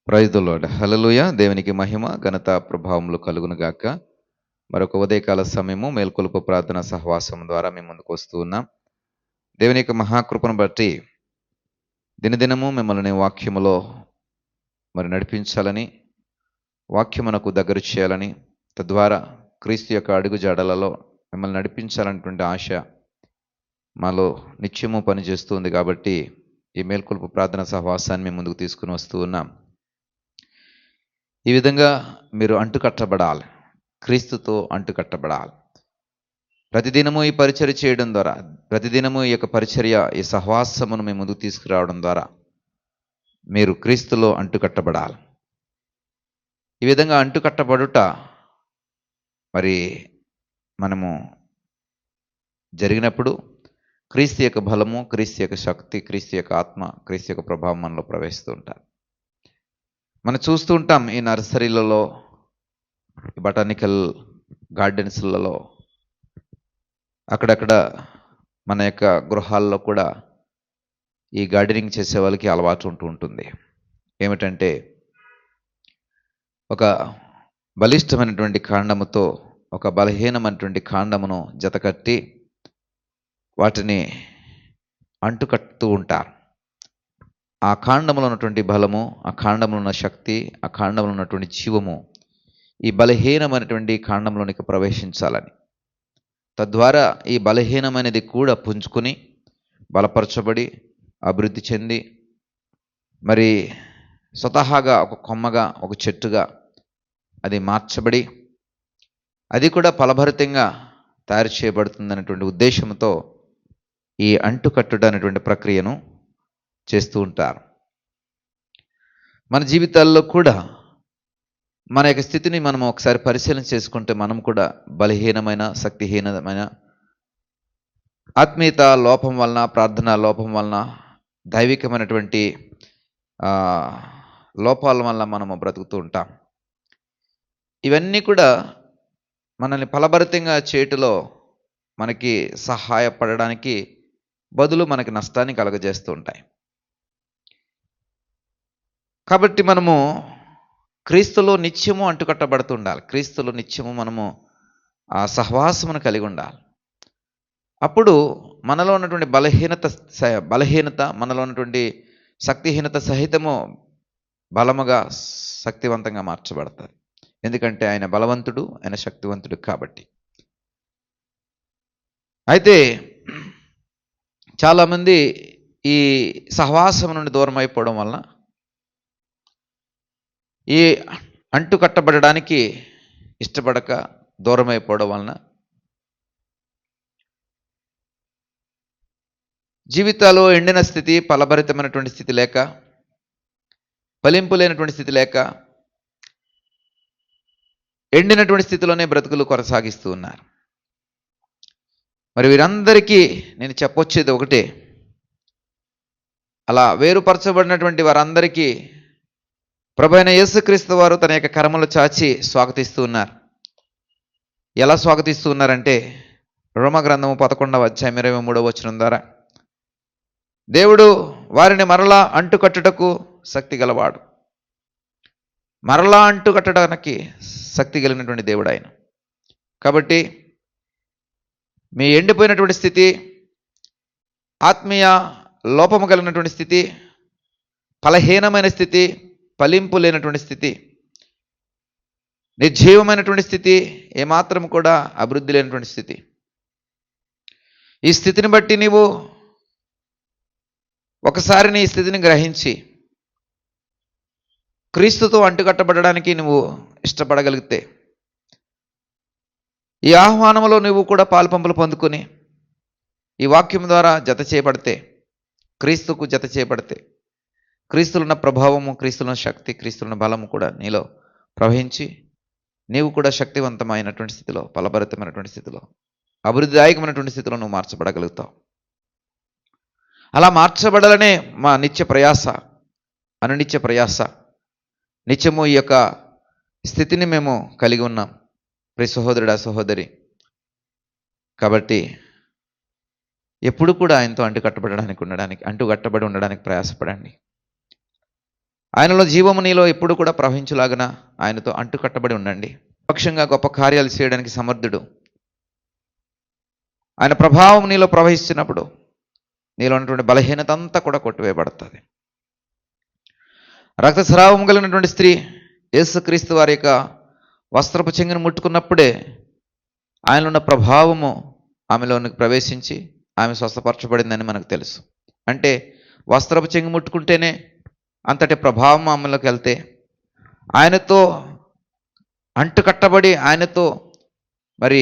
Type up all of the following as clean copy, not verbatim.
Praise the lord. Hallelujah. దేవునికి మహిమ, ఘనత, ప్రభావములు కలుగును గాక. మరొక ఉదయకాల సమయము మేల్కొలుపు ప్రార్థన సహవాసం ద్వారా మేము ముందుకు వస్తూ ఉన్నాం. దేవుని యొక్క మహాకృపను బట్టి దినదినము మిమ్మల్ని వాక్యములో నడిపించాలని, వాక్యమునకు దగ్గర చేయాలని, తద్వారా క్రీస్తు యొక్క అడుగు జాడలలో మిమ్మల్ని నడిపించాలనేటువంటి ఆశ మాలో నిత్యము పనిచేస్తుంది. కాబట్టి ఈ మేల్కొలుపు ప్రార్థన సహవాసాన్ని మేము ముందుకు తీసుకుని వస్తూ ఉన్నాం. ఈ విధంగా మీరు అంటుకట్టబడాలి, క్రీస్తుతో అంటుకట్టబడాలి. ప్రతిదినము ఈ పరిచర్య చేయడం ద్వారా, ప్రతిదినము ఈ యొక్క పరిచర్య, ఈ సహవాసమును మేము ముందుకు తీసుకురావడం ద్వారా మీరు క్రీస్తులో అంటుకట్టబడాలి. ఈ విధంగా అంటుకట్టబడుట మరి మనము జరిగినప్పుడు క్రీస్తు యొక్క బలము, క్రీస్తు యొక్క శక్తి, క్రీస్తు యొక్క ఆత్మ, క్రీస్తు యొక్క ప్రభావం మనలో ప్రవేశిస్తూ ఉంటారు. మనం చూస్తూ ఉంటాం ఈ నర్సరీలలో, బటానికల్ గార్డెన్స్లలో, అక్కడక్కడ మన యొక్క గృహాల్లో కూడా ఈ గార్డెనింగ్ చేసే వాళ్ళకి అలవాటు ఉంటుంది. ఏమిటంటే ఒక బలిష్టమైనటువంటి కాండముతో ఒక బలహీనమైనటువంటి కాండమును జతకట్టి వాటిని అంటుకట్టుతూ ఉంటారు. ఆ కాండములో ఉన్నటువంటి బలము, ఆ కాండంలో ఉన్న శక్తి, ఆ కాండంలో ఉన్నటువంటి జీవము ఈ బలహీనమైనటువంటి కాండంలోనికి ప్రవేశించాలని, తద్వారా ఈ బలహీనమైనది కూడా పుంజుకుని బలపరచబడి అభివృద్ధి చెంది మరి స్వతహాగా ఒక కొమ్మగా, ఒక చెట్టుగా అది మార్చబడి అది కూడా ఫలభరితంగా తయారు చేయబడుతుందనేటువంటి ఉద్దేశంతో ఈ అంటుకట్టుట అనేటువంటి ప్రక్రియను చేస్తూ ఉంటారు. మన జీవితాల్లో కూడా మన యొక్క స్థితిని మనం ఒకసారి పరిశీలన చేసుకుంటే మనం కూడా బలహీనమైన, శక్తిహీనమైన, ఆత్మీయత లోపం వలన, ప్రార్థన లోపం వలన, దైవికమైనటువంటి లోపాల వల్ల మనము బ్రతుకుతూ ఉంటాం. ఇవన్నీ కూడా మనల్ని ఫలభరితంగా చేయుటలో మనకి సహాయపడడానికి బదులు మనకి నష్టాన్ని కలుగజేస్తూ ఉంటాయి. కాబట్టి మనము క్రీస్తులో నిత్యము అంటుకట్టబడుతూ ఉండాలి. క్రీస్తులో నిత్యము మనము ఆ సహవాసమును కలిగి ఉండాలి. అప్పుడు మనలో ఉన్నటువంటి బలహీనత, మనలో ఉన్నటువంటి శక్తిహీనత సహితము బలముగా, శక్తివంతంగా మార్చబడతారు. ఎందుకంటే ఆయన బలవంతుడు, ఆయన శక్తివంతుడు కాబట్టి. అయితే చాలామంది ఈ సహవాసం నుండి దూరం అయిపోవడం వలన, ఈ అంటుకట్టబడడానికి ఇష్టపడక దూరం అయిపోవడం వలన జీవితాల్లో ఎండిన స్థితి, ఫలభరితమైనటువంటి స్థితి లేక, ఫలింపు లేనటువంటి స్థితి లేక, ఎండినటువంటి స్థితిలోనే బ్రతుకులు కొనసాగిస్తూ ఉన్నారు. మరి వీరందరికీ నేను చెప్పొచ్చేది ఒకటే, అలా వేరుపరచబడినటువంటి వారందరికీ ప్రభువైన యేసుక్రీస్తు వారు తన యొక్క కరములు చాచి స్వాగతిస్తూ ఉన్నారు. ఎలా స్వాగతిస్తూ ఉన్నారంటే, రోమగ్రంథము 11వ అధ్యాయం 23వ వచనం ద్వారా, దేవుడు వారిని మరలా అంటుకట్టుటకు శక్తి గలవాడు. మరలా అంటుకట్టడానికి శక్తి కలిగినటువంటి దేవుడు ఆయన. కాబట్టి మీ ఎండిపోయినటువంటి స్థితి, ఆత్మీయ లోపము కలిగినటువంటి స్థితి, ఫలహీనమైన స్థితి, ఫలింపు లేనటువంటి స్థితి, నిర్జీవమైనటువంటి స్థితి, ఏమాత్రం కూడా అభివృద్ధి లేనటువంటి స్థితి, ఈ స్థితిని బట్టి నీవు ఒకసారి నీ స్థితిని గ్రహించి క్రీస్తుతో అంటుకట్టబడడానికి నువ్వు ఇష్టపడగలిగితే, ఈ ఆహ్వానంలో నువ్వు కూడా పాలుపంపులు పొందుకొని ఈ వాక్యం ద్వారా జత చేయబడితే, క్రీస్తుకు జత చేయబడితే, క్రీస్తులున్న ప్రభావము, క్రీస్తులున్న శక్తి, క్రీస్తులున్న బలము కూడా నీలో ప్రవహించి నీవు కూడా శక్తివంతమైనటువంటి స్థితిలో, ఫలభరితమైనటువంటి స్థితిలో, అభివృద్ధిదాయకమైనటువంటి స్థితిలో నువ్వు మార్చబడగలుగుతావు. అలా మార్చబడాలనే మా నిత్య ప్రయాస, అనునిత్య ప్రయాస. నిత్యము ఈ యొక్క స్థితిని మేము కలిగి ఉన్నాం ప్రియ సహోదరుడా, సహోదరి. కాబట్టి ఎప్పుడు కూడా ఆయనతో అంటుకట్టబడి ఉండడానికి ప్రయాసపడండి. ఆయనలో జీవము నీలో ఎప్పుడు కూడా ప్రవహించులాగన ఆయనతో అంటుకట్టబడి ఉండండి. పక్షంగా గొప్ప కార్యాలు చేయడానికి సమర్థుడు. ఆయన ప్రభావం నీలో ప్రవహిస్తున్నప్పుడు నీలో ఉన్నటువంటి బలహీనత అంతా కూడా కొట్టివేయబడుతుంది. రక్తస్రావం కలిగినటువంటి స్త్రీ యేసుక్రీస్తు వారి యొక్క వస్త్రపు చెంగును ముట్టుకున్నప్పుడే ఆయనలో ఉన్న ప్రభావము ఆమెలోనికి ప్రవేశించి ఆమె స్వస్థపరచబడిందని మనకు తెలుసు. అంటే వస్త్రపు చెంగు ముట్టుకుంటేనే అంతటి ప్రభావం ఆమెలోకి వెళ్తే, ఆయనతో అంటుకట్టబడి ఆయనతో మరి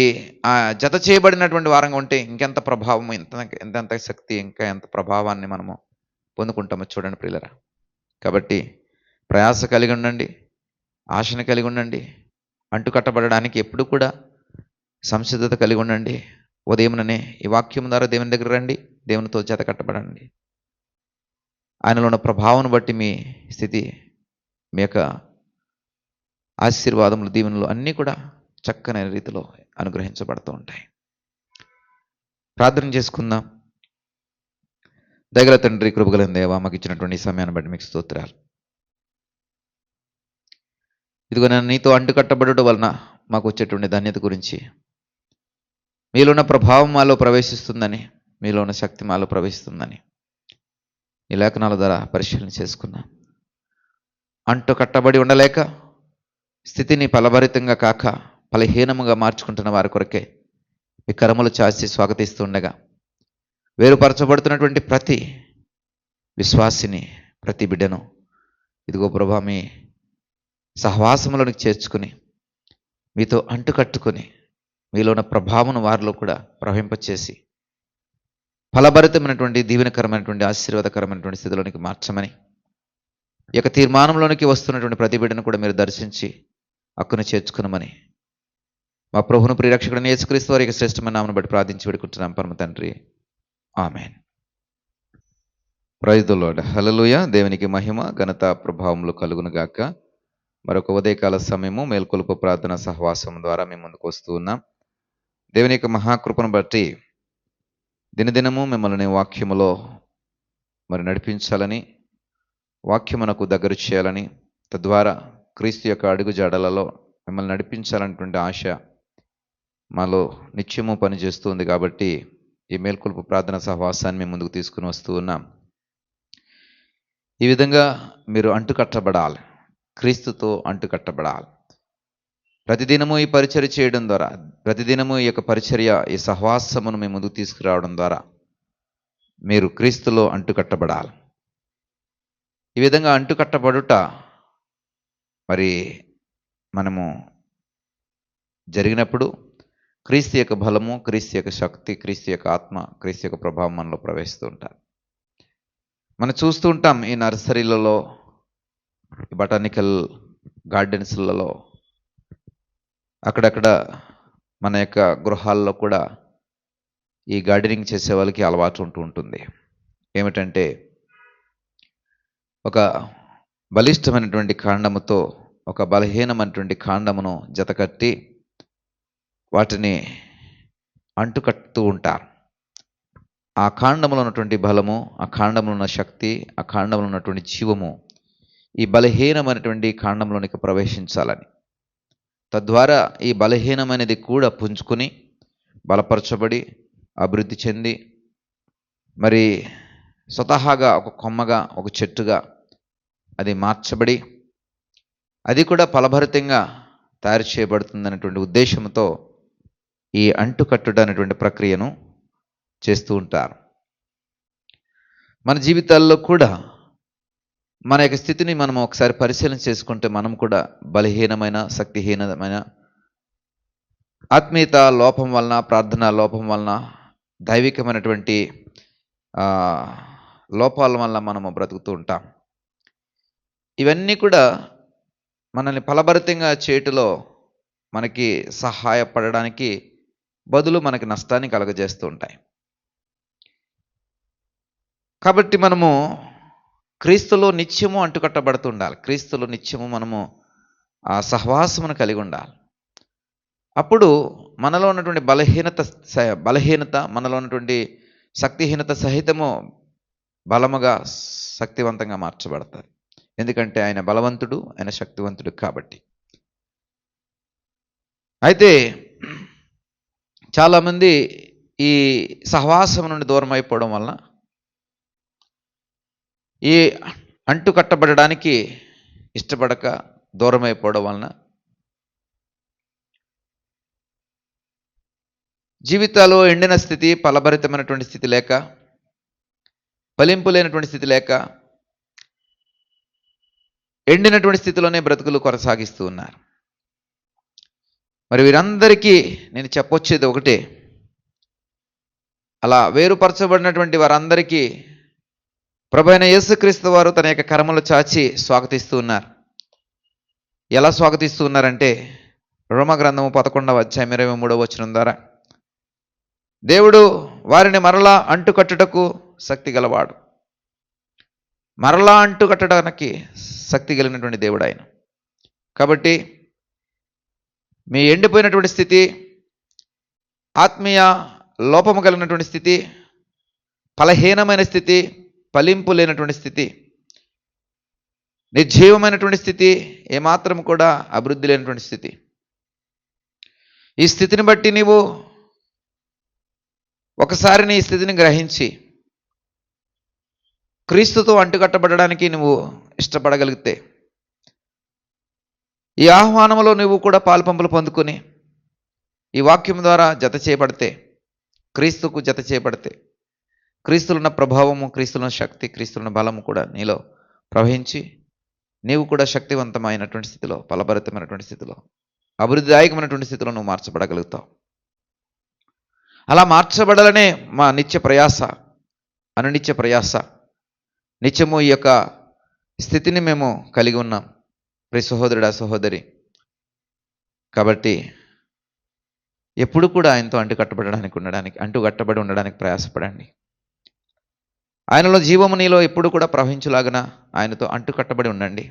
జత చేయబడినటువంటి వారంగా ఉంటే ఇంకెంత ప్రభావం, ఎంతెంత శక్తి, ఇంకా ఎంత ప్రభావాన్ని మనము పొందుకుంటామో చూడండి ప్రియులరా. కాబట్టి ప్రయాస కలిగి ఉండండి, ఆశను కలిగి ఉండండి, అంటుకట్టబడడానికి ఎప్పుడు కూడా సంసిద్ధత కలిగి ఉండండి. ఉదయముననే ఈ వాక్యం ద్వారా దేవుని దగ్గర రండి, దేవునితో జత కట్టబడండి. ఆయనలో ఉన్న ప్రభావం బట్టి మీ స్థితి, మీ యొక్క ఆశీర్వాదములు, దీవెనలు అన్నీ కూడా చక్కని రీతిలో అనుగ్రహించబడుతూ ఉంటాయి. ప్రార్థన చేసుకుందాం. దయగల తండ్రి, కృపగల దేవా, మాకు ఇచ్చినటువంటి సమయాన్ని బట్టి మీకు స్తోత్రాలు. ఇదిగో నేను నీతో అంటుకట్టబడడం వలన మాకు వచ్చేటువంటి ధన్యత గురించి, మీలో ఉన్న ప్రభావం మాలో ప్రవేశిస్తుందని, మీలో ఉన్న శక్తి మాలో ప్రవేశిస్తుందని ఈ లేఖనాల ద్వారా పరిశీలన చేసుకున్నా. అంటుకట్టబడి ఉండలేక స్థితిని ఫలభరితంగా కాక ఫలహీనముగా మార్చుకుంటున్న వారి కొరకే మీ కరములు చాచి స్వాగతిస్తూ ఉండగా, వేరుపరచబడుతున్నటువంటి ప్రతి విశ్వాసిని, ప్రతి బిడ్డను ఇదిగో ప్రభా మీ సహవాసములోనికి చేర్చుకుని మీతో అంటుకట్టుకొని మీలో ఉన్న ప్రభావమును వారిలో కూడా ప్రవహింపచేసి ఫలభరితమైనటువంటి, దీవెనకరమైనటువంటి, ఆశీర్వాదకరమైనటువంటి స్థితిలోనికి మార్చమని, ఈ యొక్క తీర్మానంలోనికి వస్తున్నటువంటి ప్రతి బిడ్డను కూడా మీరు దర్శించి హక్కును చేర్చుకునమని మా ప్రభువును ప్రియరక్షకుడైన యేసుక్రీస్తు వారి యొక్క శ్రేష్టమైన నామమును బట్టి ప్రార్థించి వేడుకుంటున్నాం పరమ తండ్రి, amen. Praise the Lord. Hallelujah. దేవునికి మహిమ, ఘనత, ప్రభావములు కలుగును గాక. మరొక ఉదయకాల సమయము మేల్కొలుపు ప్రార్థన సహవాసం ద్వారా మేము ముందుకు వస్తూ ఉన్నాం. దేవుని యొక్క మహాకృపను బట్టి దినదినము మిమ్మల్ని వాక్యములో మరి నడిపించాలని, వాక్యమునకు దగ్గర చేయాలని, తద్వారా క్రీస్తు యొక్క అడుగు జాడలలో మిమ్మల్ని నడిపించాలనేటువంటి ఆశ మాలో నిత్యము పనిచేస్తుంది. కాబట్టి ఈ మేల్కొలుపు ప్రార్థన సహవాసాన్ని మేము ముందుకు తీసుకుని వస్తూ ఉన్నాం. ఈ విధంగా మీరు అంటుకట్టబడాలి, క్రీస్తుతో అంటుకట్టబడాలి. ప్రతిదినము ఈ పరిచర్య చేయడం ద్వారా, ప్రతిదినము ఈ యొక్క పరిచర్య, ఈ సహవాసమును మేము ముందుకు తీసుకురావడం ద్వారా మీరు క్రీస్తులో అంటుకట్టబడాలి. ఈ విధంగా అంటుకట్టబడుట మరి మనము జరిగినప్పుడు క్రీస్తు యొక్క బలము, క్రీస్తు యొక్క శక్తి, క్రీస్తు యొక్క ఆత్మ, క్రీస్తు యొక్క ప్రభావం మనలో ప్రవేశిస్తూ ఉంటారు. మనం చూస్తూ ఉంటాం ఈ నర్సరీలలో, బటానికల్ గార్డెన్స్లలో, అక్కడక్కడ మన యొక్క గృహాల్లో కూడా ఈ గార్డెనింగ్ చేసే వాళ్ళకి అలవాటు ఉంటూ ఉంటుంది. ఏమిటంటే ఒక బలిష్టమైనటువంటి కాండముతో ఒక బలహీనమైనటువంటి కాండమును జతకట్టి వాటిని అంటుకట్టుతూ ఉంటారు. ఆ కాండములో ఉన్నటువంటి బలము, ఆ కాండములో ఉన్న శక్తి, ఆ కాండములో ఉన్నటువంటి జీవము ఈ బలహీనమైనటువంటి కాండంలోనికి ప్రవేశించాలని, తద్వారా ఈ బలహీనమైనది కూడా పుంజుకొని బలపరచబడి అభివృద్ధి చెంది మరి స్వతహాగా ఒక కొమ్మగా, ఒక చెట్టుగా అది మార్చబడి అది కూడా ఫలభరితంగా తయారు చేయబడుతుందనేటువంటి ఉద్దేశంతో ఈ అంటుకట్టుట అనేటువంటి ప్రక్రియను చేస్తూ ఉంటారు. మన జీవితాల్లో కూడా మన యొక్క స్థితిని మనం ఒకసారి పరిశీలన చేసుకుంటే మనం కూడా బలహీనమైన, శక్తిహీనమైన, ఆత్మీయత లోపం వలన, ప్రార్థన లోపం వలన, దైవికమైనటువంటి లోపాల వలన మనము బ్రతుకుతూ ఉంటాం. ఇవన్నీ కూడా మనల్ని ఫలభరితంగా చేయటంలో మనకి సహాయపడడానికి బదులు మనకి నష్టాన్ని కలుగజేస్తూ ఉంటాయి. కాబట్టి మనము క్రీస్తులో నిత్యము అంటుకట్టబడుతూ ఉండాలి. క్రీస్తులో నిత్యము మనము ఆ సహవాసమును కలిగి ఉండాలి. అప్పుడు మనలో ఉన్నటువంటి బలహీనత, మనలో ఉన్నటువంటి శక్తిహీనత సహితము బలముగా, శక్తివంతంగా మార్చబడతాయి. ఎందుకంటే ఆయన బలవంతుడు, ఆయన శక్తివంతుడు కాబట్టి. అయితే చాలామంది ఈ సహవాసం నుండి దూరం అయిపోవడం వలన, ఈ అంటు కట్టబడడానికి ఇష్టపడక దూరం అయిపోవడం వలన జీవితాల్లో ఎండిన స్థితి, ఫలభరితమైనటువంటి స్థితి లేక, ఫలింపు లేనటువంటి స్థితి లేక, ఎండినటువంటి స్థితిలోనే బ్రతుకులు కొనసాగిస్తూ ఉన్నారు. మరి వీరందరికీ నేను చెప్పొచ్చేది ఒకటే, అలా వేరుపరచబడినటువంటి వారందరికీ ప్రభువైన యేసుక్రీస్తు వారు తన యొక్క కరములు చాచి స్వాగతిస్తూ ఉన్నారు. ఎలా స్వాగతిస్తూ ఉన్నారంటే, రోమగ్రంథము 11వ అధ్యాయం 23వ వచనం ద్వారా, దేవుడు వారిని మరలా అంటుకట్టుటకు శక్తి గలవాడు. మరలా అంటుకట్టడానికి శక్తి కలిగినటువంటి దేవుడు ఆయన. కాబట్టి మీ ఎండిపోయినటువంటి స్థితి, ఆత్మీయ లోపము కలిగినటువంటి స్థితి, ఫలహీనమైన స్థితి, ఫలింపు లేనటువంటి స్థితి, నిర్జీవమైనటువంటి స్థితి, ఏమాత్రం కూడా అభివృద్ధి లేనటువంటి స్థితి, ఈ స్థితిని బట్టి నీవు ఒకసారి నీ స్థితిని గ్రహించి క్రీస్తుతో అంటుకట్టబడడానికి నువ్వు ఇష్టపడగలిగితే, ఈ ఆహ్వానంలో నువ్వు కూడా పాలుపంపులు పొందుకొని ఈ వాక్యం ద్వారా జత చేయబడితే, క్రీస్తుకు జత చేయబడితే, క్రీస్తులున్న ప్రభావము, క్రీస్తులున్న శక్తి, క్రీస్తులున్న బలము కూడా నీలో ప్రవహించి నీవు కూడా శక్తివంతమైనటువంటి స్థితిలో, ఫలభరితమైనటువంటి స్థితిలో, అభివృద్ధిదాయకమైనటువంటి స్థితిలో నువ్వు మార్చబడగలుగుతావు. అలా మార్చబడాలనే మా నిత్య ప్రయాస, అనునిత్య ప్రయాస. నిత్యము ఈ యొక్క స్థితిని మేము కలిగి ఉన్నాం ప్రియ సహోదరుడా, సహోదరి. కాబట్టి ఎప్పుడు కూడా ఆయనతో అంటుకట్టబడి ఉండడానికి ప్రయాసపడండి. ఆయనలో జీవము నీలో ఎప్పుడు కూడా ప్రవహించులాగన ఆయనతో అంటుకట్టబడి ఉండండి.